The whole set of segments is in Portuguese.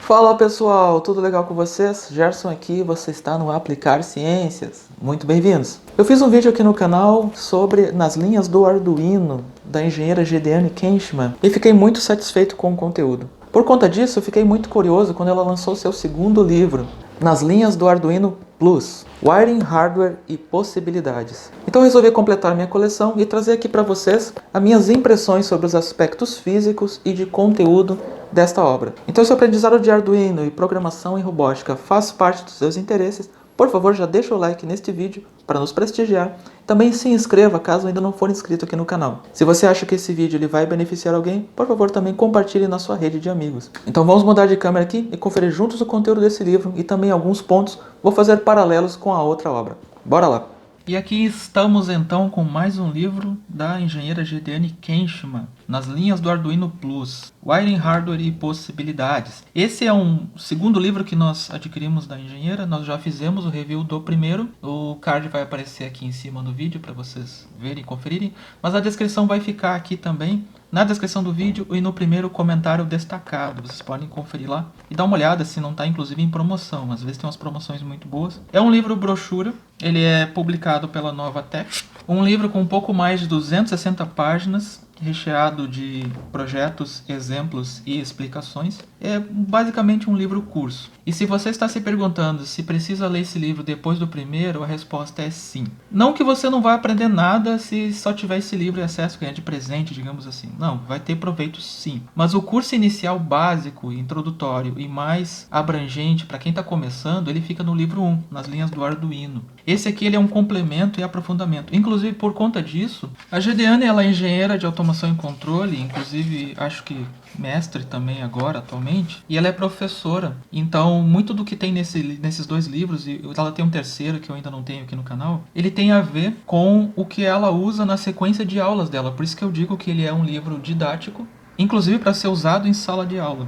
Fala pessoal, tudo legal com vocês? Gerson aqui, você está no Aplicar Ciências. Muito bem-vindos! Eu fiz um vídeo aqui no canal sobre nas linhas do Arduino da engenheira Gedeane Kenchman e fiquei muito satisfeito com o conteúdo. Por conta disso, eu fiquei muito curioso quando ela lançou seu segundo livro, Nas linhas do Arduino Plus, Wiring, Hardware e Possibilidades. Então resolvi completar minha coleção e trazer aqui para vocês as minhas impressões sobre os aspectos físicos e de conteúdo desta obra. Então, se o aprendizado de Arduino e programação em robótica faz parte dos seus interesses, por favor, já deixa o like neste vídeo para nos prestigiar. Também se inscreva caso ainda não for inscrito aqui no canal. Se você acha que esse vídeo ele vai beneficiar alguém, por favor, também compartilhe na sua rede de amigos. Então vamos mudar de câmera aqui e conferir juntos o conteúdo desse livro e também alguns pontos vou fazer paralelos com a outra obra. Bora lá! E aqui estamos então com mais um livro da engenheira Gedeane Kenchman, Nas linhas do Arduino Plus, Wiring, Hardware e Possibilidades. Esse é um segundo livro que nós adquirimos da engenheira, nós já fizemos o review do primeiro, o card vai aparecer aqui em cima do vídeo para vocês verem e conferirem, mas a descrição vai ficar aqui também, na descrição do vídeo e no primeiro comentário destacado. Vocês podem conferir lá e dar uma olhada se não está inclusive em promoção. Às vezes tem umas promoções muito boas. É um livro brochura, ele é publicado pela Novatec. Um livro com um pouco mais de 260 páginas, recheado de projetos, exemplos e explicações. É basicamente um livro curso. E se você está se perguntando se precisa ler esse livro depois do primeiro, a resposta é sim. Não que você não vai aprender nada se só tiver esse livro e acesso, ganhar de presente, digamos assim. Não, vai ter proveito sim. Mas o curso inicial básico, introdutório e mais abrangente para quem está começando, ele fica no livro 1, nas linhas do Arduino. Esse aqui ele é um complemento e aprofundamento. Inclusive, por conta disso, a Gedeane ela é engenheira de automação e controle, inclusive acho que mestre também agora, atualmente, e ela é professora. Então, muito do que tem nesses dois livros, e ela tem um terceiro que eu ainda não tenho aqui no canal, ele tem a ver com o que ela usa na sequência de aulas dela. Por isso que eu digo que ele é um livro didático, inclusive para ser usado em sala de aula.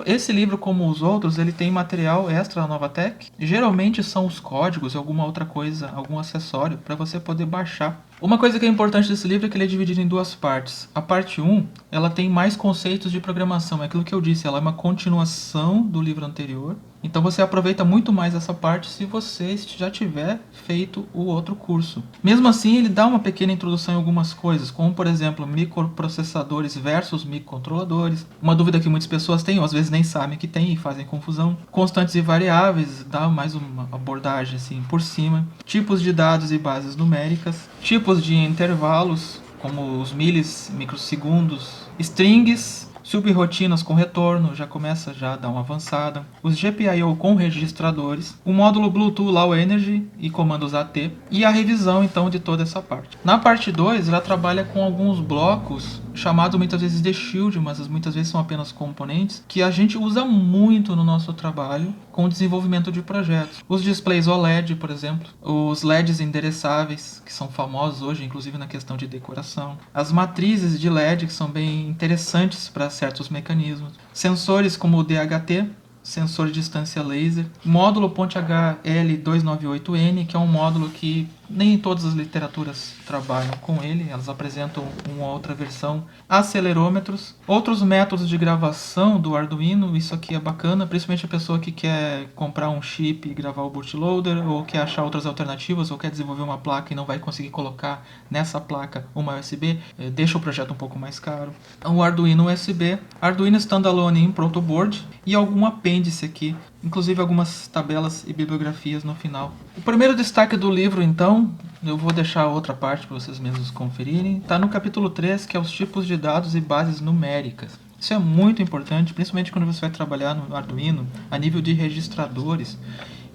Esse livro, como os outros, ele tem material extra da Novatec. Geralmente são os códigos, alguma outra coisa, algum acessório para você poder baixar. Uma coisa que é importante desse livro é que ele é dividido em duas partes. A parte 1, ela tem mais conceitos de programação. É aquilo que eu disse, ela é uma continuação do livro anterior. Então você aproveita muito mais essa parte se você já tiver feito o outro curso. Mesmo assim, ele dá uma pequena introdução em algumas coisas, como por exemplo, microprocessadores versus microcontroladores. Uma dúvida que muitas pessoas têm, ou às vezes nem sabem que tem e fazem confusão. Constantes e variáveis, dá mais uma abordagem assim por cima. Tipos de dados e bases numéricas. Tipos de intervalos, como os milis, microsegundos. Strings, subrrotinas com retorno, já começa a dar uma avançada. Os GPIO com registradores. O módulo Bluetooth Low Energy e comandos AT. E a revisão, então, de toda essa parte. Na parte 2, ela trabalha com alguns blocos chamados muitas vezes de shield, mas muitas vezes são apenas componentes, que a gente usa muito no nosso trabalho com o desenvolvimento de projetos. Os displays OLED, por exemplo. Os LEDs endereçáveis, que são famosos hoje, inclusive na questão de decoração. As matrizes de LED, que são bem interessantes para certos mecanismos. Sensores como o DHT, sensor de distância laser. Módulo Ponte HL298N, que é um módulo que nem todas as literaturas trabalham com ele, elas apresentam uma outra versão. Acelerômetros, outros métodos de gravação do Arduino, isso aqui é bacana, principalmente a pessoa que quer comprar um chip e gravar o bootloader, ou quer achar outras alternativas, ou quer desenvolver uma placa e não vai conseguir colocar nessa placa uma USB, deixa o projeto um pouco mais caro. O Arduino USB, Arduino Standalone em Protoboard e algum apêndice aqui, inclusive algumas tabelas e bibliografias no final. O primeiro destaque do livro, então, eu vou deixar outra parte para vocês mesmos conferirem, está no capítulo 3, que é os tipos de dados e bases numéricas. Isso é muito importante, principalmente quando você vai trabalhar no Arduino a nível de registradores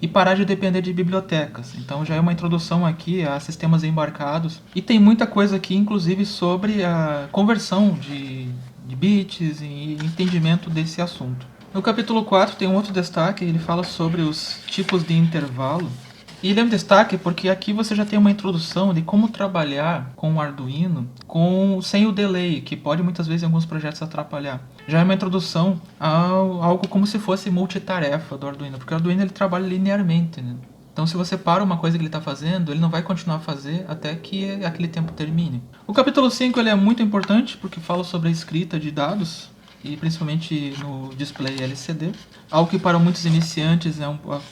e parar de depender de bibliotecas. Então já é uma introdução aqui a sistemas embarcados e tem muita coisa aqui, inclusive sobre a conversão de bits e entendimento desse assunto. No capítulo 4 tem um outro destaque, ele fala sobre os tipos de intervalo. E ele é um destaque porque aqui você já tem uma introdução de como trabalhar com o Arduino sem o delay, que pode muitas vezes em alguns projetos atrapalhar. Já é uma introdução a algo como se fosse multitarefa do Arduino, porque o Arduino ele trabalha linearmente, né? Então se você para uma coisa que ele está fazendo, ele não vai continuar a fazer até que aquele tempo termine. O capítulo 5 ele é muito importante porque fala sobre a escrita de dados. e principalmente no display LCD, algo que para muitos iniciantes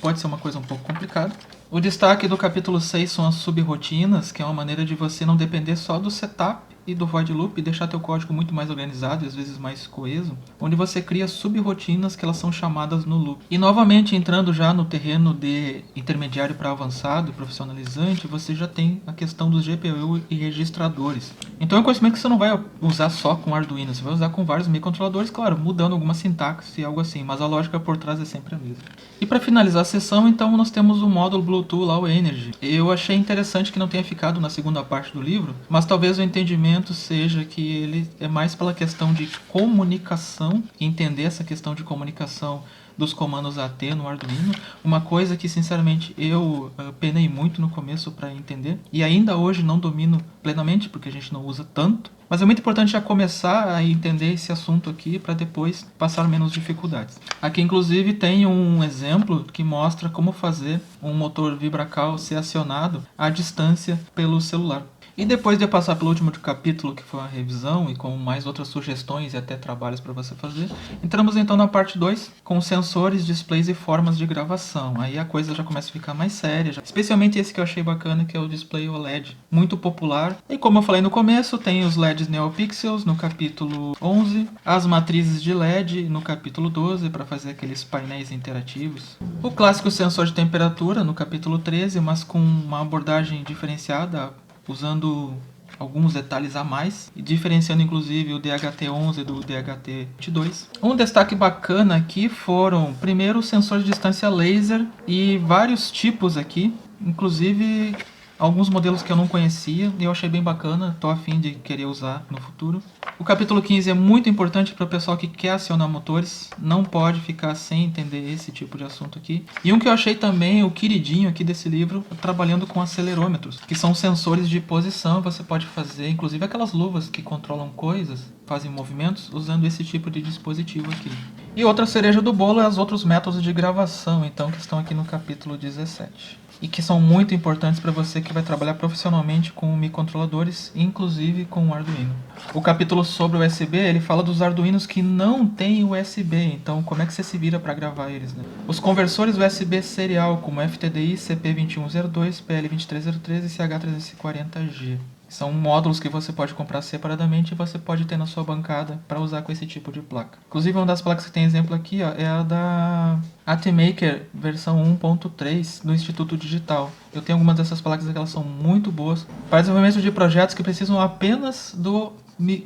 pode ser uma coisa um pouco complicada. O destaque do capítulo 6 são as subrotinas, que é uma maneira de você não depender só do setup e do void loop e deixar teu código muito mais organizado e às vezes mais coeso, onde você cria subrotinas que elas são chamadas no loop. E novamente, entrando já no terreno de intermediário para avançado, profissionalizante, você já tem a questão dos GPU e registradores. Então é um conhecimento que você não vai usar só com Arduino, você vai usar com vários microcontroladores, claro, mudando alguma sintaxe e algo assim, mas a lógica por trás é sempre a mesma. E para finalizar a sessão, então, nós temos o módulo Bluetooth lá, o Energy. Eu achei interessante que não tenha ficado na segunda parte do livro, mas talvez o entendimento seja que ele é mais pela questão de comunicação, entender essa questão de comunicação dos comandos AT no Arduino, uma coisa que sinceramente eu penei muito no começo para entender e ainda hoje não domino plenamente porque a gente não usa tanto, mas é muito importante já começar a entender esse assunto aqui para depois passar menos dificuldades. Aqui inclusive tem um exemplo que mostra como fazer um motor VibraCal ser acionado à distância pelo celular. E depois de eu passar pelo último capítulo, que foi a revisão, e com mais outras sugestões e até trabalhos para você fazer, entramos então na parte 2, com sensores, displays e formas de gravação. Aí a coisa já começa a ficar mais séria, especialmente esse que eu achei bacana, que é o display OLED, muito popular. E como eu falei no começo, tem os LEDs NeoPixels no capítulo 11, as matrizes de LED no capítulo 12, para fazer aqueles painéis interativos. O clássico sensor de temperatura no capítulo 13, mas com uma abordagem diferenciada, usando alguns detalhes a mais e diferenciando inclusive o DHT11 do DHT22. Um destaque bacana aqui foram, primeiro, sensores de distância laser e vários tipos aqui, inclusive alguns modelos que eu não conhecia e eu achei bem bacana, tô a fim de querer usar no futuro. O capítulo 15 é muito importante para o pessoal que quer acionar motores, não pode ficar sem entender esse tipo de assunto aqui. E um que eu achei também, o queridinho aqui desse livro, trabalhando com acelerômetros, que são sensores de posição, você pode fazer, inclusive aquelas luvas que controlam coisas, fazem movimentos, usando esse tipo de dispositivo aqui. E outra cereja do bolo é os outros métodos de gravação, então, que estão aqui no capítulo 17. E que são muito importantes para você que vai trabalhar profissionalmente com microcontroladores, inclusive com o Arduino. O capítulo sobre o USB, ele fala dos Arduinos que não têm USB, então como é que você se vira para gravar eles, né? Os conversores USB serial, como FTDI, CP2102, PL2303 e CH340G. São módulos que você pode comprar separadamente e você pode ter na sua bancada para usar com esse tipo de placa. Inclusive, uma das placas que tem exemplo aqui é a da ATmaker versão 1.3 do Instituto Digital. Eu tenho algumas dessas placas que elas são muito boas para desenvolvimento de projetos que precisam apenas do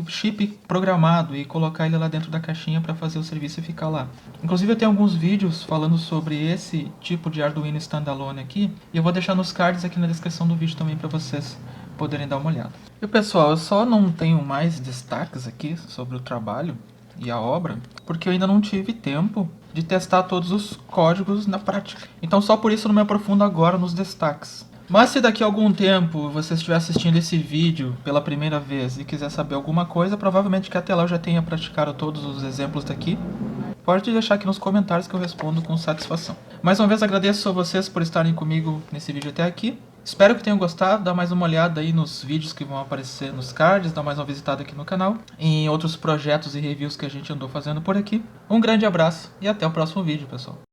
chip programado e colocar ele lá dentro da caixinha para fazer o serviço e ficar lá. Inclusive eu tenho alguns vídeos falando sobre esse tipo de Arduino standalone aqui e eu vou deixar nos cards aqui na descrição do vídeo também para vocês poderem dar uma olhada. E pessoal, eu só não tenho mais destaques aqui sobre o trabalho e a obra, porque eu ainda não tive tempo de testar todos os códigos na prática. Então só por isso eu não me aprofundo agora nos destaques. Mas se daqui a algum tempo você estiver assistindo esse vídeo pela primeira vez e quiser saber alguma coisa, provavelmente que até lá eu já tenha praticado todos os exemplos daqui, pode deixar aqui nos comentários que eu respondo com satisfação. Mais uma vez agradeço a vocês por estarem comigo nesse vídeo até aqui. Espero que tenham gostado, dá mais uma olhada aí nos vídeos que vão aparecer nos cards, dá mais uma visitada aqui no canal, em outros projetos e reviews que a gente andou fazendo por aqui. Um grande abraço e até o próximo vídeo, pessoal.